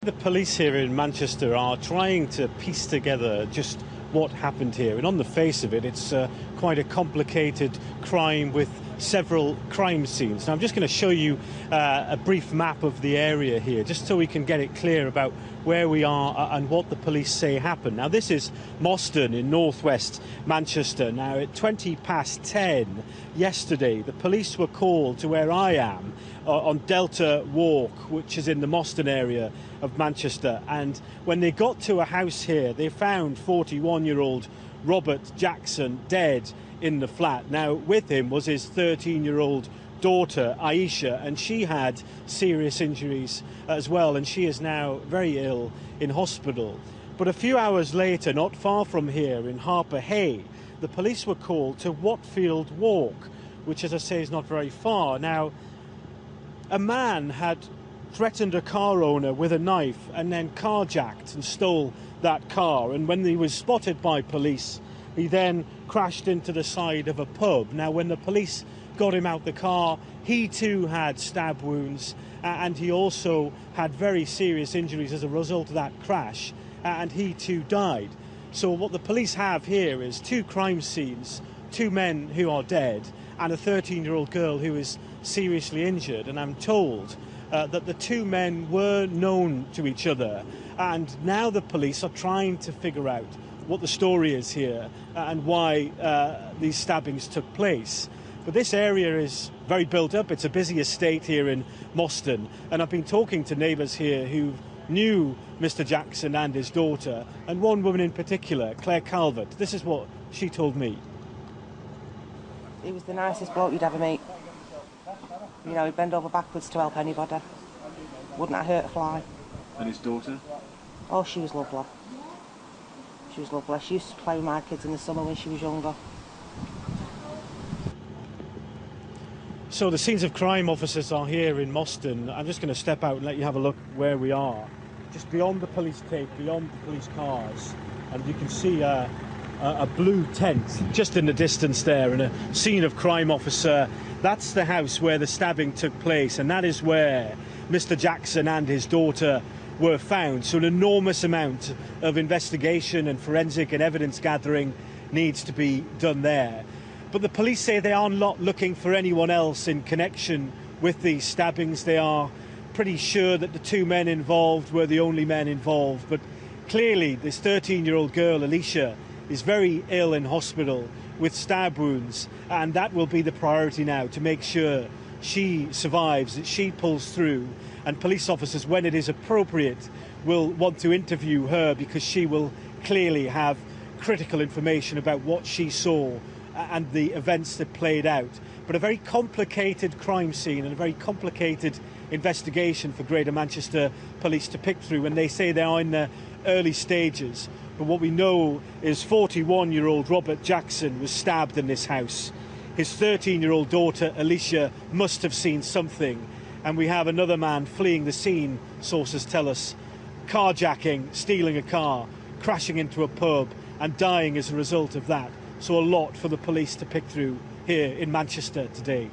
The police here in Manchester are trying to piece together just what happened here, and on the face of it, it's quite a complicated crime with several crime scenes. Now I'm just going to show you a brief map of the area here, just so we can get it clear about where we are and what the police say happened. Now this is Moston in northwest Manchester. Now at 10:20 yesterday, the police were called to where I am on Delta Walk, which is in the Moston area of Manchester, and when they got to a house here, they found 41-year-old Robert Jackson dead in the flat. Now with him was his 13-year-old daughter Aisha, and she had serious injuries as well, and she is now very ill in hospital. But a few hours later, not far from here in Harper Hay, the police were called to Watfield Walk, which, as I say, is not very far. Now a man had threatened a car owner with a knife and then carjacked and stole that car, and when he was spotted by police, he then crashed into the side of a pub. Now when the police got him out the car, he too had stab wounds, and he also had very serious injuries as a result of that crash, and he too died. So what the police have here is two crime scenes, two men who are dead, and a 13-year-old girl who is seriously injured. And I'm told that the two men were known to each other, and now the police are trying to figure out what the story is here and why these stabbings took place. But this area is very built up. It's a busy estate here in Moston, and I've been talking to neighbours here who knew Mr. Jackson and his daughter, and one woman in particular, Claire Calvert. This is what she told me. He was the nicest bloke you'd ever meet. You know, he'd bend over backwards to help anybody. Wouldn't have hurt a fly. And his daughter? Oh, she was lovely. She was lovely. She used to play with my kids in the summer when she was younger. So the scenes of crime officers are here in Moston. I'm just going to step out and let you have a look where we are. Just beyond the police tape, beyond the police cars, and you can see a blue tent just in the distance there, and a scene of crime officer. That's the house where the stabbing took place, and that is where Mr. Jackson and his daughter were found. So an enormous amount of investigation and forensic and evidence gathering needs to be done there. But the police say they are not looking for anyone else in connection with these stabbings. They are pretty sure that the two men involved were the only men involved. But clearly this 13-year-old girl, Alicia, is very ill in hospital with stab wounds, and that will be the priority now, to make sure she survives, that she pulls through, and police officers, when it is appropriate, will want to interview her, because she will clearly have critical information about what she saw and the events that played out. But a very complicated crime scene and a very complicated investigation for Greater Manchester Police to pick through, and they say they are in the early stages. But what we know is 41-year-old Robert Jackson was stabbed in this house. His 13-year-old daughter Alicia must have seen something, and we have another man fleeing the scene, sources tell us, carjacking, stealing a car, crashing into a pub and dying as a result of that. So a lot for the police to pick through here in Manchester today.